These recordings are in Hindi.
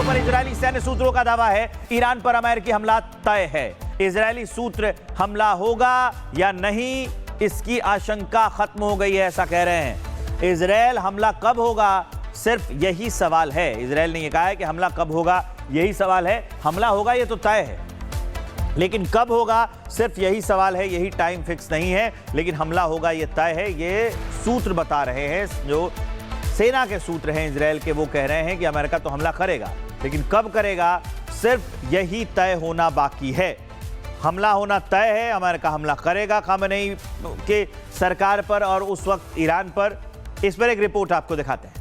खबरों पर इजरायली सैन्य सूत्रों का दावा है ईरान पर अमेरिकी हमला तय है। इजरायली सूत्र हमला होगा या नहीं इसकी आशंका खत्म हो गई है, ऐसा कह रहे हैं। इजरायल हमला कब होगा, सिर्फ यही सवाल है। इजरायल ने यह कहा है कि हमला कब होगा, यही सवाल है। हमला होगा ये तो तय है, लेकिन कब होगा सिर्फ यही सवाल है। यही टाइम फिक्स नहीं है, लेकिन हमला होगा ये तय है। ये सूत्र बता रहे हैं, जो सेना के सूत्र हैं इजरायल के, वो कह रहे हैं कि अमेरिका तो हमला करेगा, लेकिन कब करेगा सिर्फ यही तय होना बाकी है। हमला होना तय है, अमेरिका हमला करेगा खामेनेई के सरकार पर और उस वक्त ईरान पर। इस पर एक रिपोर्ट आपको दिखाते हैं।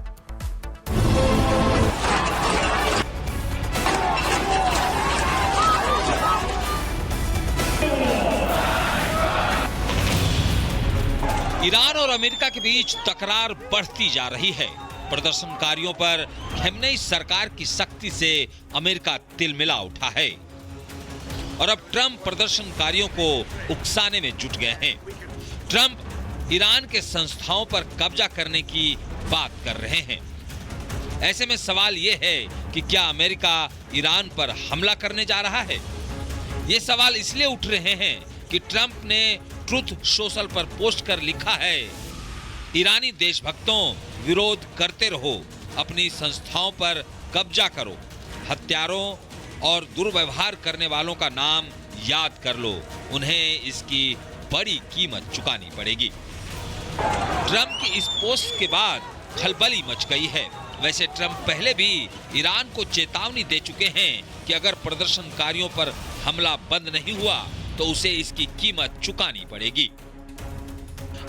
ईरान और अमेरिका के बीच तकरार बढ़ती जा रही है। प्रदर्शनकारियों पर खामेनेई सरकार की सख्ती से अमेरिका तिलमिला उठा है और अब ट्रंप प्रदर्शनकारियों को उकसाने में जुट गए हैं। ट्रंप ईरान के संस्थाओं पर कब्जा करने की बात कर रहे हैं। ऐसे में सवाल यह है कि क्या अमेरिका ईरान पर हमला करने जा रहा है। ये सवाल इसलिए उठ रहे हैं कि ट्रंप ने ट्रुथ सोशल पर पोस्ट कर लिखा है, ईरानी देशभक्तों विरोध करते रहो, अपनी संस्थाओं पर कब्जा करो, हत्यारों और दुर्व्यवहार करने वालों का नाम याद कर लो, उन्हें इसकी बड़ी कीमत चुकानी पड़ेगी। ट्रंप की इस पोस्ट के बाद खलबली मच गई है। वैसे ट्रंप पहले भी ईरान को चेतावनी दे चुके हैं कि अगर प्रदर्शनकारियों पर हमला बंद नहीं हुआ तो उसे इसकी कीमत चुकानी पड़ेगी।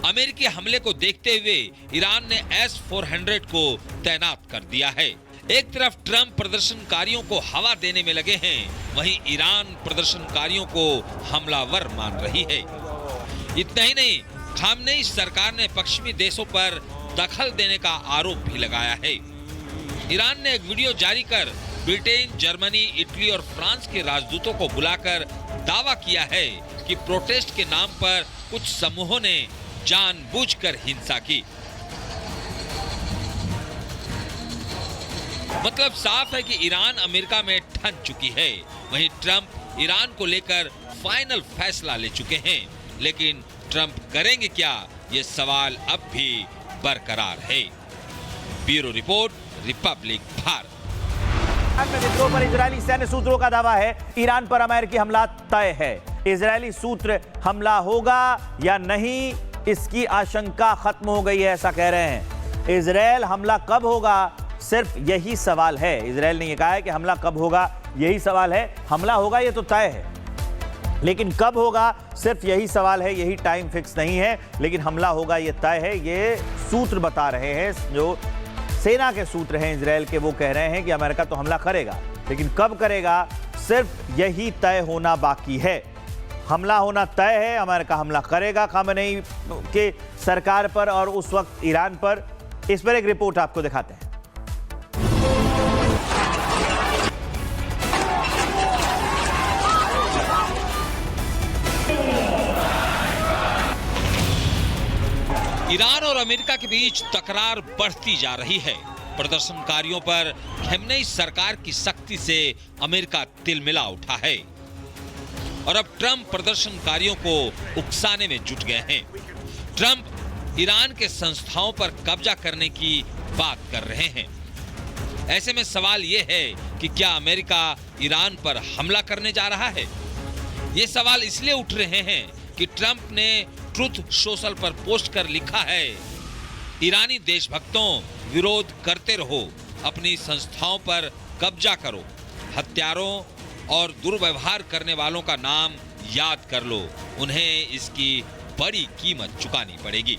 अमेरिकी हमले को देखते हुए ईरान ने S-400 को तैनात कर दिया है। एक तरफ ट्रंप प्रदर्शनकारियों को हवा देने में लगे हैं, वहीं ईरान प्रदर्शनकारियों को हमलावर मान रही है। इतना ही नहीं, खामेनेई सरकार ने पश्चिमी देशों पर दखल देने का आरोप भी लगाया है। ईरान ने एक वीडियो जारी कर ब्रिटेन, जर्मनी, इटली और फ्रांस के राजदूतों को बुलाकर दावा किया है कि प्रोटेस्ट के नाम पर कुछ समूहों ने जानबूझकर हिंसा की। मतलब साफ है कि ईरान अमेरिका में ठन चुकी है। वहीं ट्रंप ईरान को लेकर फाइनल फैसला ले चुके हैं, लेकिन ट्रंप करेंगे क्या, ये सवाल अब भी बरकरार है। Bureau report, Republic Bharat. मित्रों पर इजरायली सैन्य सूत्रों का दावा है ईरान पर अमेरिकी हमला तय है। इजरायली सूत्र हमला होगा या नहीं इसकी आशंका खत्म हो गई है, ऐसा कह रहे हैं। इजरायल हमला कब होगा सिर्फ यही सवाल है। इजरायल ने यह कहा है कि हमला कब होगा, यही सवाल है। हमला होगा ये तो तय है, लेकिन कब होगा सिर्फ यही सवाल है। यही टाइम फिक्स नहीं है, लेकिन हमला होगा ये तय है। ये सूत्र बता रहे हैं, जो सेना के सूत्र हैं इजरायल के, वो कह रहे हैं कि अमेरिका तो हमला करेगा, लेकिन कब करेगा सिर्फ यही तय होना बाकी है। हमला होना तय है, अमेरिका हमला करेगा खामेनेई के सरकार पर और उस वक्त ईरान पर। इस पर एक रिपोर्ट आपको दिखाते हैं। ईरान और अमेरिका के बीच तकरार बढ़ती जा रही है। प्रदर्शनकारियों पर खामेनेई सरकार की सख्ती से अमेरिका तिलमिला उठा है और अब ट्रंप प्रदर्शनकारियों को उकसाने में जुट गए हैं। ट्रंप ईरान के संस्थाओं पर कब्जा करने की बात कर रहे हैं। ऐसे में सवाल यह है कि क्या अमेरिका ईरान पर हमला करने जा रहा है। ये सवाल इसलिए उठ रहे हैं कि ट्रंप ने ट्रुथ सोशल पर पोस्ट कर लिखा है, ईरानी देशभक्तों विरोध करते रहो, अपनी संस्थाओं पर कब्जा करो, हत्यारों और दुर्व्यवहार करने वालों का नाम याद कर लो, उन्हें इसकी बड़ी कीमत चुकानी पड़ेगी।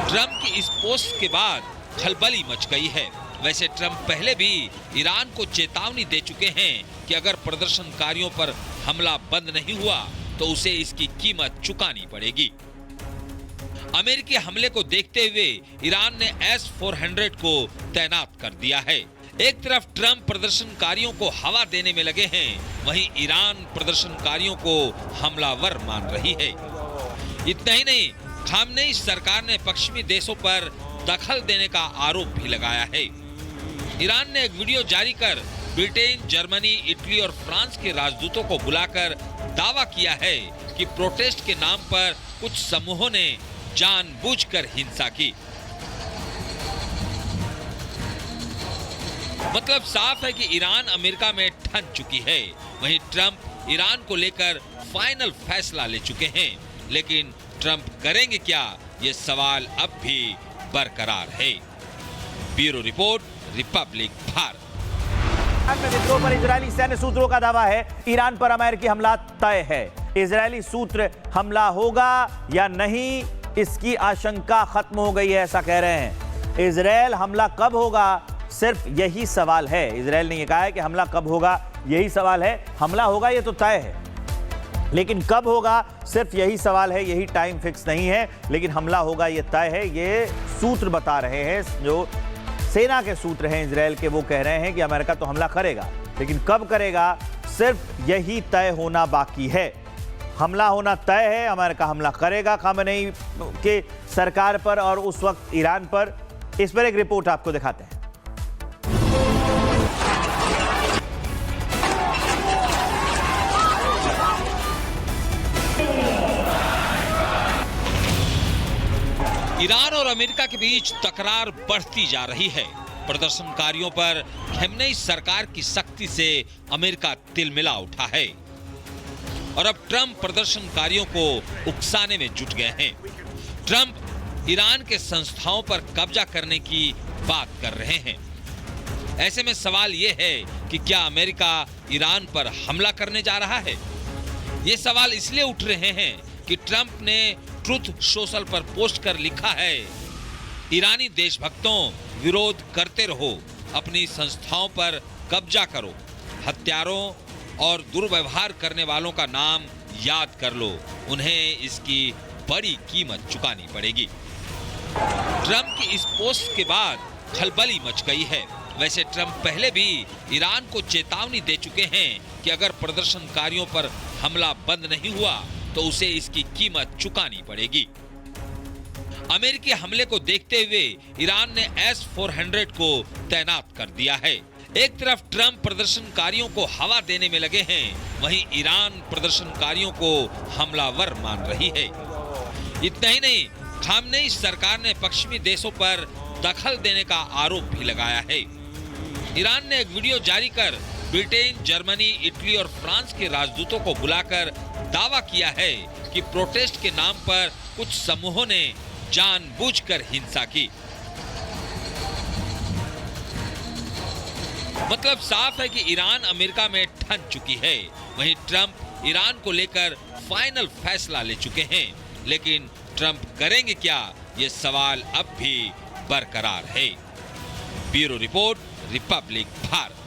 ट्रंप की इस पोस्ट के बाद खलबली मच गई है। वैसे ट्रंप पहले भी ईरान को चेतावनी दे चुके हैं कि अगर प्रदर्शनकारियों पर हमला बंद नहीं हुआ तो उसे इसकी कीमत चुकानी पड़ेगी। अमेरिकी हमले को देखते हुए ईरान ने S-400 को तैनात कर दिया है। एक तरफ ट्रंप प्रदर्शनकारियों को हवा देने में लगे हैं, वहीं ईरान प्रदर्शनकारियों को हमलावर मान रही है। इतना ही नहीं, खामेनेई सरकार ने पश्चिमी देशों पर दखल देने का आरोप भी लगाया है। ईरान ने एक वीडियो जारी कर ब्रिटेन, जर्मनी, इटली और फ्रांस के राजदूतों को बुलाकर दावा किया है कि प्रोटेस्ट के नाम पर कुछ समूहों ने जानबूझकर हिंसा की। मतलब साफ है कि ईरान अमेरिका में ठन चुकी है। वहीं ट्रंप ईरान को लेकर फाइनल फैसला ले चुके हैं, लेकिन ट्रंप करेंगे क्या, ये सवाल अब भी बरकरार है। Bureau report, Republic Bharat. Iran में विद्रोह पर इजरायली सैन्य सूत्रों का दावा है ईरान पर अमेरिकी हमला तय है। इजरायली सूत्र हमला होगा या नहीं, इसकी आशंका खत्म हो गई है, ऐसा कह रहे हैं। इजरायल हमला कब होगा, सिर्फ यही सवाल है। इजरायल ने यह कहा है कि हमला कब होगा, यही सवाल है। हमला होगा ये तो तय है, लेकिन कब होगा सिर्फ यही सवाल है। यही टाइम फिक्स नहीं है, लेकिन हमला होगा ये तय है। ये सूत्र बता रहे हैं, जो सेना के सूत्र हैं इजरायल के, वो कह रहे हैं कि अमेरिका तो हमला करेगा, लेकिन कब करेगा सिर्फ यही तय होना बाकी है। हमला होना तय है, अमेरिका हमला करेगा खामेनेई के सरकार पर और उस वक्त ईरान पर। इस पर एक रिपोर्ट आपको दिखाते हैं। ईरान और अमेरिका के बीच तकरार बढ़ती जा रही है। प्रदर्शनकारियों पर खेमनेई सरकार की सख्ती से अमेरिका तिलमिला उठा है और अब ट्रंप प्रदर्शनकारियों को उकसाने में जुट गए हैं। ट्रंप ईरान के संस्थाओं पर कब्जा करने की बात कर रहे हैं। ऐसे में सवाल यह है कि क्या अमेरिका ईरान पर हमला करने जा रहा है? ये सवाल इसलिए उठ रहे हैं कि ट्रंप ने ट्रुथ सोशल पर पोस्ट कर लिखा है, ईरानी देशभक्तों, विरोध करते रहो, अपनी संस्थाओं पर कब्जा करो, हत्यारों और दुर्व्यवहार करने वालों का नाम याद कर लो, उन्हें इसकी बड़ी कीमत चुकानी पड़ेगी। ट्रंप की इस पोस्ट के बाद खलबली मच गई है। वैसे ट्रंप पहले भी ईरान को चेतावनी दे चुके हैं कि अगर प्रदर्शनकारियों पर हमला बंद नहीं हुआ तो उसे इसकी कीमत चुकानी पड़ेगी। अमेरिकी हमले को देखते हुए ईरान ने S-400 को तैनात कर दिया है। एक तरफ ट्रंप प्रदर्शनकारियों को हवा देने में लगे हैं, वहीं ईरान प्रदर्शनकारियों को हमलावर मान रही है। इतना ही नहीं, खामेनेई सरकार ने पश्चिमी देशों पर दखल देने का आरोप भी लगाया है। ईरान ने एक वीडियो जारी कर ब्रिटेन, जर्मनी, इटली और फ्रांस के राजदूतों को बुलाकर दावा किया है कि प्रोटेस्ट के नाम पर कुछ समूहों ने जानबूझकर हिंसा की। मतलब साफ है कि ईरान अमेरिका में ठन चुकी है। वहीं ट्रंप ईरान को लेकर फाइनल फैसला ले चुके हैं, लेकिन ट्रंप करेंगे क्या, ये सवाल अब भी बरकरार है। Bureau report, Republic Bharat.